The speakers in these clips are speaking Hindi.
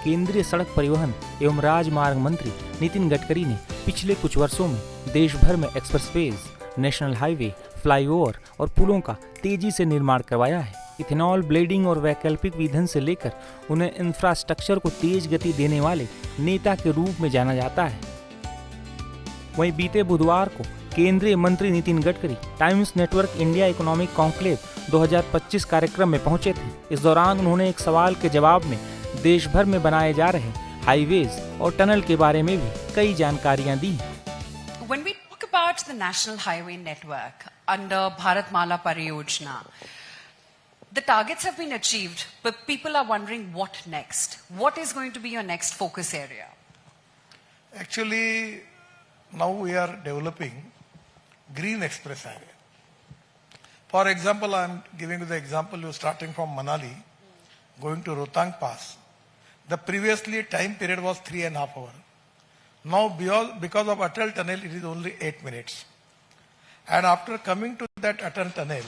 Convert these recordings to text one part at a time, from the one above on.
केंद्रीय सड़क परिवहन एवं राजमार्ग मंत्री नितिन गडकरी ने पिछले कुछ वर्षों में देश भर में एक्सप्रेसवेज, नेशनल हाईवे, फ्लाईओवर और पुलों का तेजी से निर्माण करवाया है। इथेनॉल ब्लेडिंग और वैकल्पिक ईंधन से लेकर उन्हें इंफ्रास्ट्रक्चर को तेज गति देने वाले नेता के रूप में जाना जाता है। वहीं बीते बुधवार को केंद्रीय मंत्री Nitin Gadkari times network India economic conclave 2025 कार्यक्रम में पहुंचे थे। इस दौरान उन्होंने एक सवाल के जवाब में देश भर में बनाए जा रहे हाईवेज और टनल के बारे में भी कई जानकारियां दी। When we talk about the national highway network under Bharatmala Pariyojana, the targets have been achieved, but people are wondering what next. What is going to be your next focus area? Actually, now we are developing Green Express Highway. For example, I am giving you the example, you starting from Manali, going to Rohtang Pass. The previously time period was 3.5 hours. Now because of Atal Tunnel, it is only 8 minutes. And after coming to that Atal Tunnel,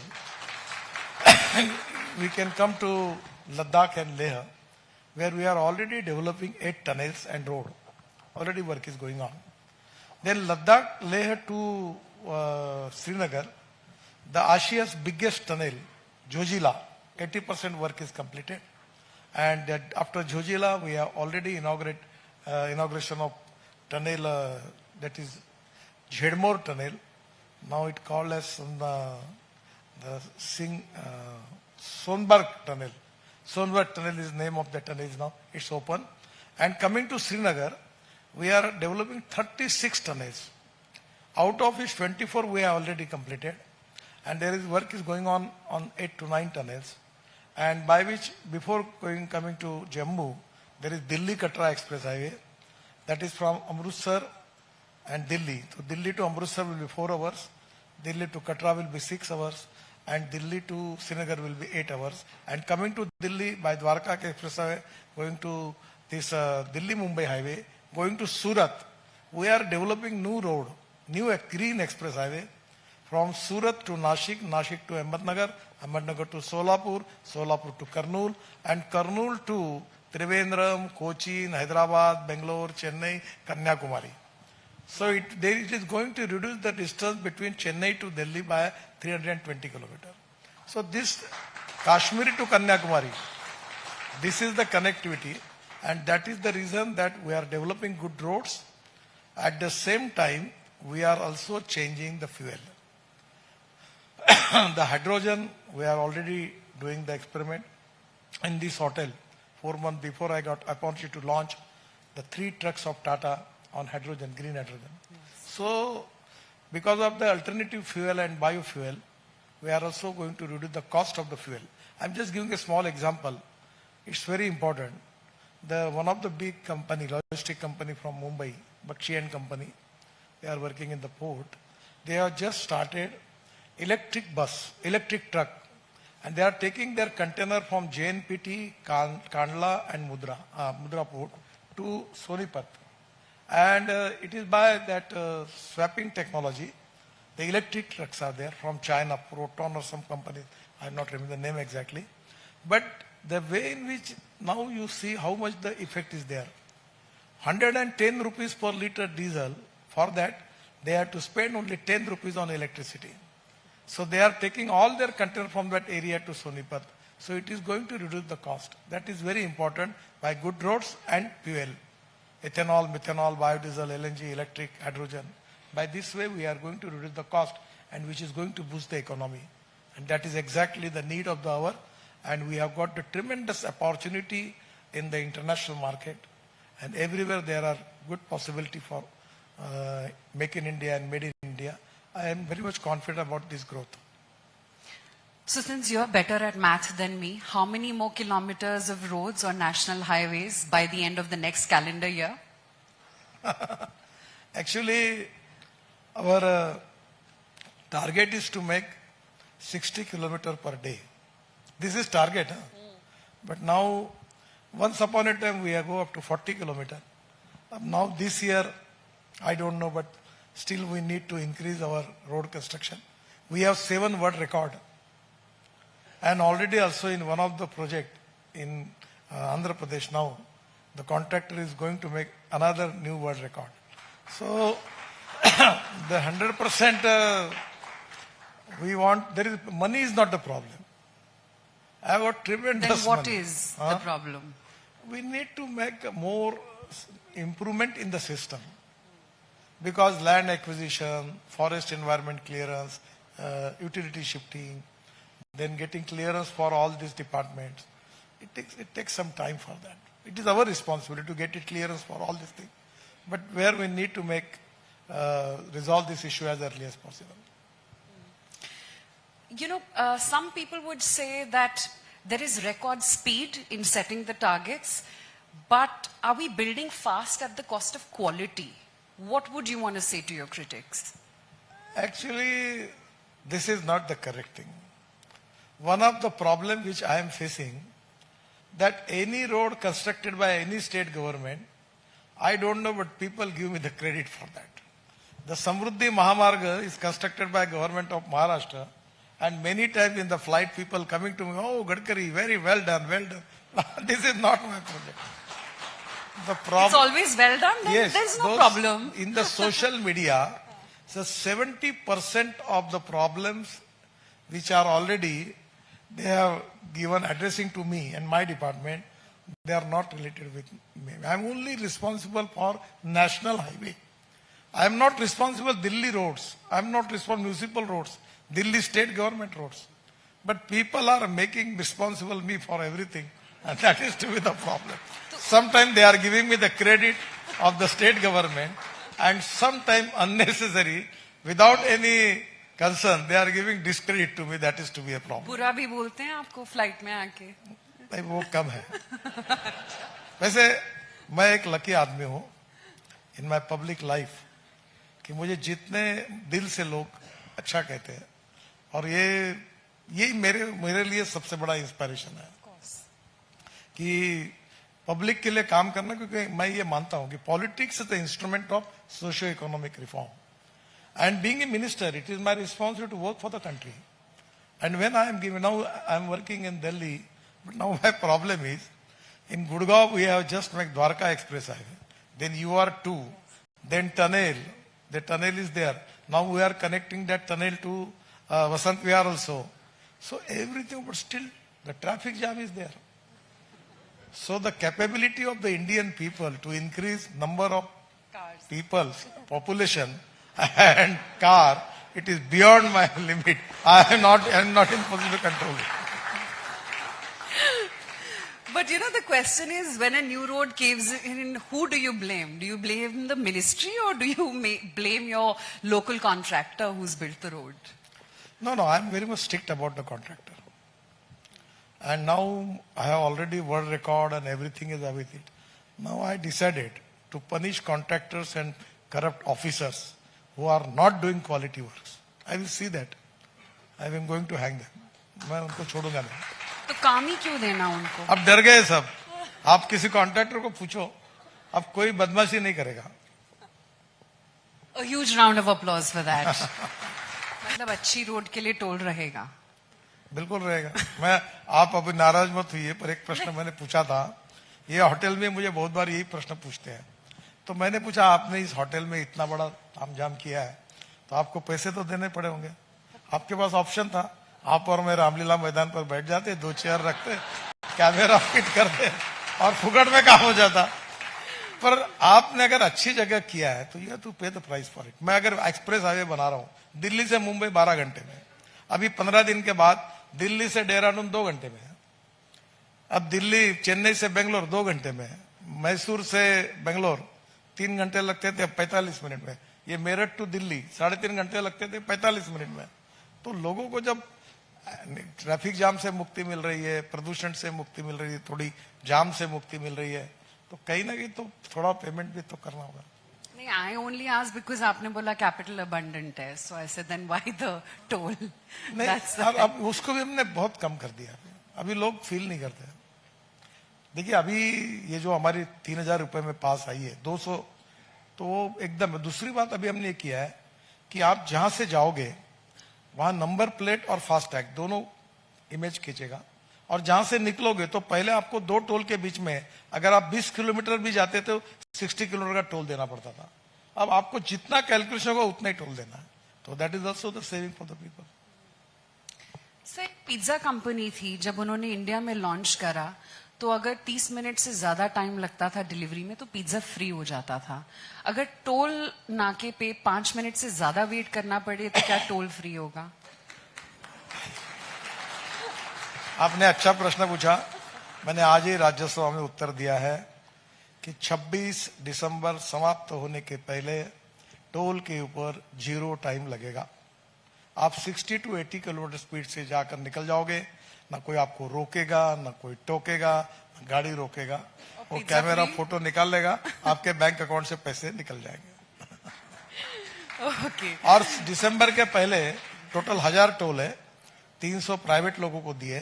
we can come to Ladakh and Leh, where we are already developing 8 tunnels and road. Already work is going on. Then Ladakh, Leh to Srinagar, the Asia's biggest tunnel, Jojila, 80% work is completed. And that after Jojila, we have already inauguration of tunnel, that is Jhedmore tunnel. Now it called as the Sonbarg tunnel. Sonbarg tunnel is the name of the tunnel now. It's open. And coming to Srinagar, we are developing 36 tunnels. Out of which 24 we have already completed. And there is work is going on 8 to 9 tunnels. And by which, before coming to Jammu, there is Delhi-Katra Express Highway. That is from Amritsar and Delhi. So Delhi to Amritsar will be 4 hours. Delhi to Katra will be 6 hours. And Delhi to Srinagar will be 8 hours. And coming to Delhi by Dwarka Express Highway, going to this Delhi-Mumbai Highway, going to Surat, we are developing new road, new Green Express Highway from Surat to Nashik, Nashik to Ahmednagar, Ahmednagar to Solapur, Solapur to Kurnool, and Kurnool to Trivandrum, Cochin, Hyderabad, Bangalore, Chennai, Kanyakumari. So it is going to reduce the distance between Chennai to Delhi by 320 kilometers. So this Kashmir to Kanyakumari, this is the connectivity, and that is the reason that we are developing good roads. At the same time, we are also changing the fuel. The hydrogen, we are already doing the experiment in this hotel. 4 months before I got opportunity to launch the 3 trucks of Tata on hydrogen, green hydrogen. Yes. So, because of the alternative fuel and biofuel, we are also going to reduce the cost of the fuel. I'm just giving a small example. It's very important. One of the big company, logistic company from Mumbai, Bakshi and Company, they are working in the port. They have just started electric bus, electric truck, and they are taking their container from JNPT, Kandla and Mudra port to Sonipat. And it is by that swapping technology, the electric trucks are there from China, Proton or some company, I am not remember the name exactly. But the way in which now you see how much the effect is there. 110 rupees per liter diesel, for that they have to spend only 10 rupees on electricity. So they are taking all their container from that area to Sonipat. So it is going to reduce the cost. That is very important by good roads and fuel. Ethanol, methanol, biodiesel, LNG, electric, hydrogen. By this way we are going to reduce the cost, and which is going to boost the economy. And that is exactly the need of the hour. And we have got a tremendous opportunity in the international market. And everywhere there are good possibility for Make in India and Made in India. I am very much confident about this growth. So since you're better at math than me, how many more kilometers of roads or national highways by the end of the next calendar year? Actually, our target is to make 60 kilometers per day. This is target. But now, once upon a time, we go up to 40 kilometers. Now this year, I don't know, but still we need to increase our road construction. We have 7 world record. And already also in one of the project in Andhra Pradesh now, the contractor is going to make another new world record. So the 100% we want, there is, money is not the problem. I have got tremendous Then what money. is the problem? We need to make a more improvement in the system. Because land acquisition, forest environment clearance, utility shifting, then getting clearance for all these departments, it takes some time for that. It is our responsibility to get it clearance for all these things. But where we need to make, resolve this issue as early as possible. You know, some people would say that there is record speed in setting the targets, but are we building fast at the cost of quality? What would you want to say to your critics? Actually, this is not the correct thing. One of the problems which I am facing, that any road constructed by any state government, I don't know, but people give me the credit for that. The Samruddhi Mahamarga is constructed by government of Maharashtra, and many times in the flight people coming to me, oh Gadkari, very well done, well done. This is not my project. The problem, It's always well done, then yes, there's no those problem. in the social media, so 70% of the problems which are already, they have given addressing to me and my department, they are not related with me. I am only responsible for national highway. I am not responsible Delhi roads. I am not responsible municipal roads, Delhi state government roads. But people are making responsible me for everything, and that is to be the problem. Sometimes they are giving me the credit of the state government, and sometimes unnecessary, without any concern, they are giving discredit to me. That is to be a problem. बुरा भी बोलते हैं आपको फ्लाइट में आके. नहीं, वो कम है. वैसे मैं एक लकी आदमी हूँ इन माई पब्लिक लाइफ, कि मुझे जितने दिल से लोग अच्छा कहते हैं, और यही मेरे लिए सबसे बड़ा इंस्पिरेशन है कि पब्लिक के लिए काम करना, क्योंकि मैं ये मानता हूं कि politics is the instrument of socio economic reform, and being a minister it is my responsibility to work for the country. And when I am given, now I am working in Delhi, but now my problem is in Gurgaon we have just make Dwarka express highway, then UR2, then tunnel, the tunnel is there. Now we are connecting that tunnel to Vasant Vihar also. So everything, but still the traffic jam is there. So the capability of the Indian people to increase number of Cars. people, population and car, it is beyond my limit. I am not in position to control it. But you know, the question is, when a new road caves in, who do you blame? Do you blame the ministry, or do you blame your local contractor who's built the road? No, I am very much strict about the contractor. And now I have already world record and everything is with it. Now I decided to punish contractors and corrupt officers who are not doing quality works. I will see that. I am going to hang them. मैं उनको छोड़ूंगा नहीं. तो काम ही क्यों देना उनको? अब डर गए सब. आप किसी कॉन्ट्रैक्टर को पूछो, अब कोई बदमाशी नहीं करेगा. A huge round of applause for that. मतलब अच्छी रोड के लिए टोल रहेगा. बिल्कुल रहेगा. मैं, आप अभी नाराज मत हुई, पर एक प्रश्न मैंने पूछा था. ये होटल में मुझे बहुत बार यही प्रश्न पूछते हैं. तो मैंने पूछा, आपने इस होटल में इतना बड़ा तामझाम किया है, तो आपको पैसे तो देने पड़े होंगे. आपके पास ऑप्शन था, आप और मैं रामलीला मैदान पर बैठ जाते, 2 चेयर रखते, कैमरा फिट करते और फुकट में काम हो जाता. पर आपने अगर अच्छी जगह किया है तो यू हैव टू पे द प्राइस फॉर इट. मैं अगर एक्सप्रेस हाईवे बना रहा हूं दिल्ली से मुंबई 12 घंटे में, अभी 15 दिन के बाद दिल्ली से देहरादून 2 घंटे में, अब दिल्ली चेन्नई से बेंगलोर 2 घंटे में, मैसूर से बेंगलोर 3 घंटे लगते थे, अब 45 मिनट में. ये मेरठ टू दिल्ली 3.5 घंटे लगते थे, 45 मिनट में. तो लोगों को जब ट्रैफिक जाम से मुक्ति मिल रही है, प्रदूषण से मुक्ति मिल रही है, थोड़ी जाम से मुक्ति मिल रही है, तो कहीं ना कहीं तो थोड़ा पेमेंट भी तो करना होगा. नहीं, I only asked because आपने बोला capital abundant है, so I said then why the toll? नहीं, अब उसको भी हमने बहुत कम कर दिया. अभी लोग फील नहीं करते. देखिए, अभी ये जो हमारी 3,000 रुपए में पास आई है, 200, तो एकदम. दूसरी बात अभी हमने ये किया है कि आप जहां से जाओगे वहां नंबर प्लेट और फास्टैग दोनों इमेज खींचेगा, और जहां से निकलोगे तो पहले आपको 2 टोल के बीच में अगर आप 20 किलोमीटर भी जाते तो 60 किलोमीटर का टोल देना पड़ता था। अब आपको जितना कैलकुलेशन होगा उतना ही टोल देना है, तो that is also the saving for the people. Sir, एक पिज्जा कंपनी थी, जब उन्होंने इंडिया में लॉन्च करा तो अगर 30 मिनट से ज्यादा टाइम लगता था डिलीवरी में तो पिज्जा फ्री हो जाता था। अगर टोल नाके पे 5 मिनट से ज्यादा वेट करना पड़े तो क्या टोल फ्री होगा? आपने अच्छा प्रश्न पूछा। मैंने आज ही राज्यसभा में उत्तर दिया है कि 26 दिसंबर समाप्त होने के पहले टोल के ऊपर 0 टाइम लगेगा। आप 60 to 80 किलोमीटर स्पीड से जाकर निकल जाओगे, ना कोई आपको रोकेगा, ना कोई टोकेगा, ना गाड़ी रोकेगा। वो कैमरा फोटो निकाल लेगा, आपके बैंक अकाउंट से पैसे निकल जाएंगे। ओके। और दिसंबर के पहले टोटल 1000 टोल है, 300 प्राइवेट लोगों को दिए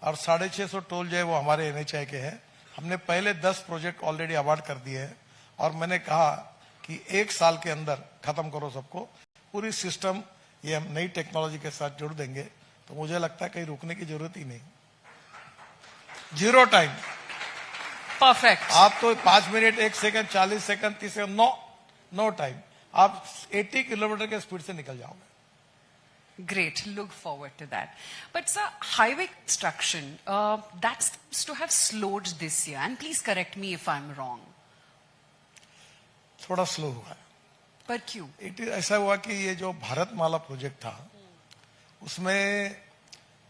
और 650 टोल जो है वो हमारे NHAI के हैं। हमने पहले 10 प्रोजेक्ट ऑलरेडी अवार्ड कर दिए हैं और मैंने कहा कि 1 साल के अंदर खत्म करो सबको। पूरी सिस्टम ये हम नई टेक्नोलॉजी के साथ जोड़ देंगे, तो मुझे लगता है कहीं रुकने की जरूरत ही नहीं। 0 टाइम। परफेक्ट। आप तो 5 minute, 1 second, 40 second, 30 second, no time. आप 80 किलोमीटर के स्पीड से निकल जाओगे। Great. Look forward to that. But sir, highway construction, that seems to have slowed this year. And please correct me if I'm wrong. थोड़ा स्लो हुआ है। पर क्यों? ऐसा हुआ कि ये जो भारतमाला प्रोजेक्ट था उसमें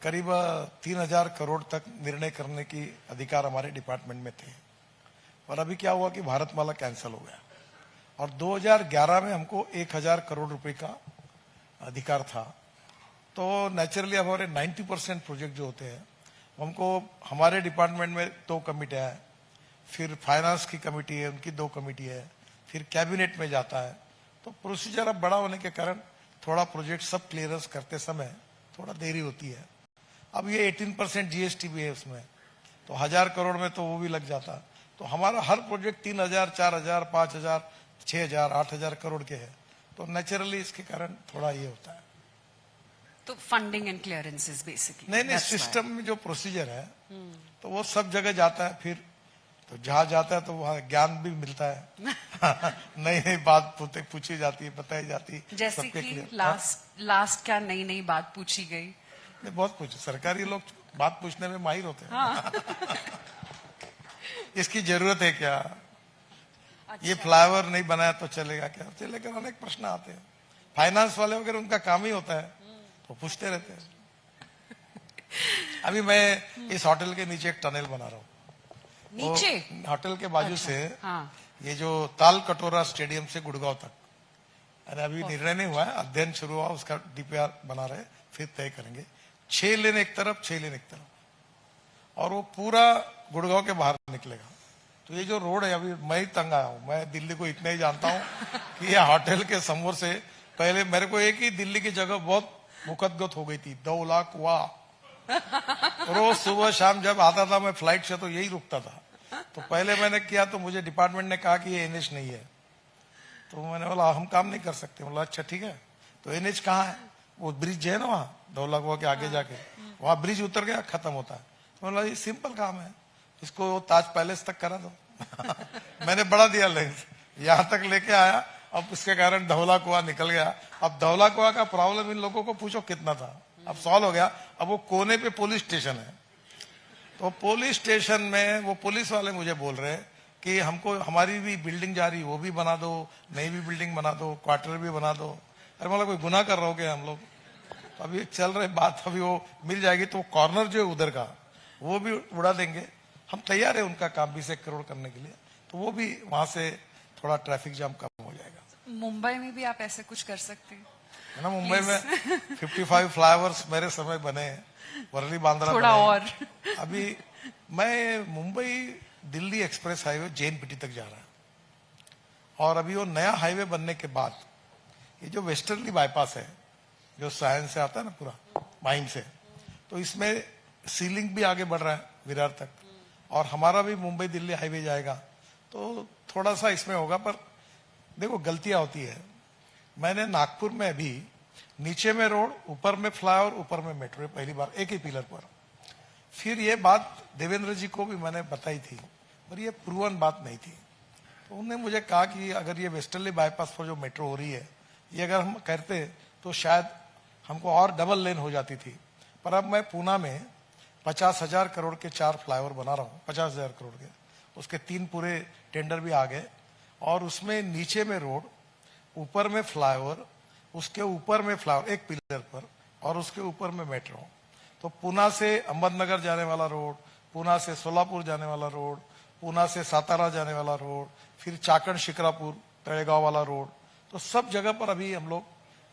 करीब 3000 करोड़ तक निर्णय करने की अधिकार हमारे डिपार्टमेंट में थे, और अभी क्या हुआ कि भारतमाला कैंसिल हो गया और 2011 में हमको 1000 करोड़ रुपए का अधिकार था। तो नेचुरली हमारे 90% प्रोजेक्ट जो होते हैं हमको हमारे डिपार्टमेंट में 2 कमिटियां है, फिर फाइनेंस की कमेटी है, उनकी 2 कमेटी है, फिर कैबिनेट में जाता है। तो प्रोसीजर अब बड़ा होने के कारण थोड़ा प्रोजेक्ट सब क्लियरेंस करते समय थोड़ा देरी होती है। अब ये 18% GST भी है उसमें, तो 1000 करोड़ में तो वो भी लग जाता। तो हमारा हर प्रोजेक्ट 3000, 4000, 5000, 6000, 8000 करोड़ के है, तो नेचुरली इसके कारण थोड़ा ये होता है। तो फंडिंग एंड क्लियरेंसेस बेसिकली। नहीं, सिस्टम में जो प्रोसीजर है तो वो सब जगह जाता है, फिर तो जहां जाता है तो वहां ज्ञान भी मिलता है। नई बात पूछी जाती है, बताई जाती है। जैसे कि लास्ट क्या नई बात पूछी गई? बहुत कुछ। सरकारी लोग बात पूछने में माहिर होते हैं। हाँ। इसकी जरूरत है क्या? अच्छा। ये फ्लाईओवर नहीं बनाया तो चलेगा क्या? चलेगा। अनेक प्रश्न आते हैं। फाइनेंस वाले वगैरह उनका काम ही होता है, तो पूछते रहते हैं। अभी मैं इस होटल के नीचे एक टनल बना रहा हूँ। नीचे होटल के बाजू अच्छा, से हाँ। ये जो ताल कटोरा स्टेडियम से गुड़गांव तक, अरे अभी निर्णय नहीं हुआ है, अध्ययन शुरू हुआ, उसका DPR बना रहे, फिर तय करेंगे। 6 लेन एक तरफ, 6 लेन एक तरफ, और वो पूरा गुड़गांव के बाहर निकलेगा। तो ये जो रोड है, अभी मैं ही तंग आया हूँ। मैं दिल्ली को इतना ही जानता हूँ कि ये होटल के समोर से पहले मेरे को एक ही दिल्ली की जगह बहुत मुकदगत हो गई थी, 2 लाख वाह। रोज सुबह शाम जब आता था मैं फ्लाइट से तो यही रुकता था। तो पहले मैंने किया तो मुझे डिपार्टमेंट ने कहा कि ये NH नहीं है, तो मैंने बोला हम काम नहीं कर सकते। बोला अच्छा ठीक है, तो NH कहाँ है? वो ब्रिज है ना वहाँ 2 लाख के आगे जाके, वहाँ ब्रिज उतर गया, खत्म होता है। तो बोला ये सिंपल काम है, इसको ताज पैलेस तक करा दो। मैंने बढ़ा दिया लेंथ, यहाँ तक लेके आया। अब उसके कारण धौला कुआं निकल गया। अब धौला कुआं का प्रॉब्लम इन लोगों को पूछो कितना था, अब सॉल्व हो गया। अब वो कोने पे पुलिस स्टेशन है, तो पुलिस स्टेशन में वो पुलिस वाले मुझे बोल रहे हैं कि हमको हमारी भी बिल्डिंग जा रही, वो भी बना दो, नई भी बिल्डिंग बना दो, क्वार्टर भी बना दो। अरे मतलब कोई गुनाह कर रहे हो क्या हम लोग? तो अभी चल रही बात, अभी वो मिल जाएगी तो कॉर्नर जो है उधर का वो भी उड़ा देंगे। हम तैयार है उनका काम 20 करोड़ करने के लिए, तो वो भी वहां से थोड़ा ट्रैफिक जाम कम हो जाएगा। मुंबई में भी आप ऐसे कुछ कर सकते हैं है ना? मुंबई में 55 फ्लाईओवर्स मेरे समय बने हैं, वर्ली बांद्रा थोड़ा बने। और अभी मैं Mumbai Delhi express highway JNPT तक जा रहा है, और अभी वो नया हाईवे बनने के बाद ये जो वेस्टर्नली बाईपास है जो सायन से आता है ना पूरा माइम से, तो इसमें सीलिंग भी आगे बढ़ रहा है विरार तक, और हमारा भी मुंबई दिल्ली हाईवे जाएगा। तो थोड़ा सा इसमें होगा, पर देखो गलतियां होती है। मैंने नागपुर में अभी नीचे में रोड, ऊपर में फ्लाईओवर, ऊपर में मेट्रो, पहली बार एक ही पिलर पर। फिर ये बात देवेंद्र जी को भी मैंने बताई थी, पर ये प्रूवन बात नहीं थी। तो उन्होंने मुझे कहा कि अगर ये वेस्टर्नली बाईपास पर जो मेट्रो हो रही है, ये अगर हम करते तो शायद हमको और डबल लेन हो जाती थी। पर अब मैं पूना में 50,000 करोड़ के 4 फ्लाईओवर बना रहा हूँ, 50,000 करोड़ के। उसके 3 पूरे टेंडर भी आ गए, और उसमें नीचे में रोड, ऊपर में फ्लाईओवर, उसके ऊपर में फ्लाईओवर एक पिलर पर, और उसके ऊपर में मेट्रो। तो पूना से अहमदनगर जाने वाला रोड, पूना से सोलापुर जाने वाला रोड, पूना से सातारा जाने वाला रोड, फिर चाकण शिक्रापुर तळेगांव वाला रोड, तो सब जगह पर अभी हम लोग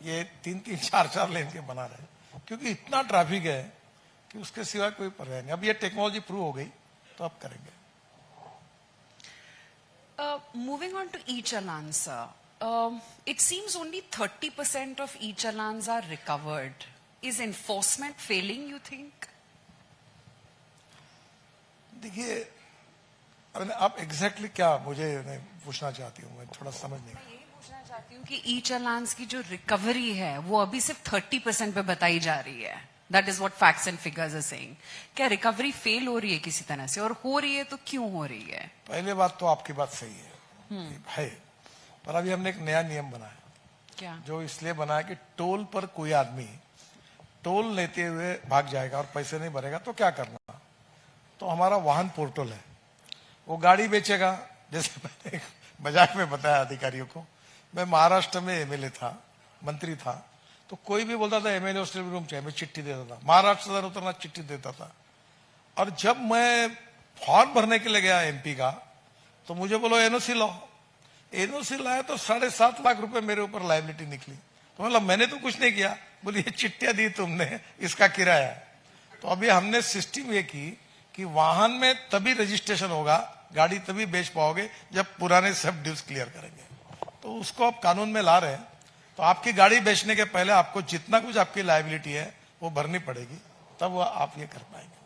ये 3-3, 4-4 लेन के बना रहे हैं, क्योंकि इतना ट्रैफिक है कि उसके सिवा कोई पर्याय नहीं। अब ये टेक्नोलॉजी प्रूव हो गई तो अब करेंगे। Moving on to e-challan, sir. It seems only 30% of e-challans are recovered. Is enforcement failing, you think? देखिए, आप एग्जैक्टली क्या मुझे पूछना चाहती हूँ, मैं थोड़ा समझ नहीं। मैं यही पूछना चाहती हूँ कि ई-चलान्स की जो रिकवरी है वो अभी सिर्फ 30% पे बताई जा रही है। That is what facts and figures are saying. क्या रिकवरी फेल हो रही है किसी तरह से, और हो रही है तो क्यों हो रही है? पहले बात तो आपकी बात सही है, पर अभी हमने एक नया नियम बनाया। क्या? जो इसलिए बनाया कि टोल पर कोई आदमी टोल लेते हुए भाग जाएगा और पैसे नहीं भरेगा तो क्या करना। तो हमारा वाहन पोर्टल है, वो गाड़ी बेचेगा। जैसे मैंने बजाज में बताया अधिकारियों को, मैं महाराष्ट्र में एमएलए था, मंत्री था, तो कोई भी बोलता था एमएलए हॉस्टल रूम चाहिए, मैं चिट्ठी देता था, महाराष्ट्र से उतरना चिट्ठी देता था। और जब मैं फॉर्म भरने के लिए गया एमपी का, तो मुझे बोलो एनओसी लो। एनओसी लाया तो 7.5 लाख रुपए मेरे ऊपर लायबिलिटी निकली। तो मतलब मैंने तो कुछ नहीं किया, बोली ये चिट्ठियां दी तुमने, इसका किराया। तो अभी हमने सिस्टम ये की कि वाहन में तभी रजिस्ट्रेशन होगा, गाड़ी तभी बेच पाओगे जब पुराने सब ड्यूज क्लियर करेंगे। तो उसको आप कानून में ला रहे हैं। तो आपकी गाड़ी बेचने के पहले आपको जितना कुछ आपकी लायबिलिटी है वो भरनी पड़ेगी, तब वो आप ये कर पाएंगे।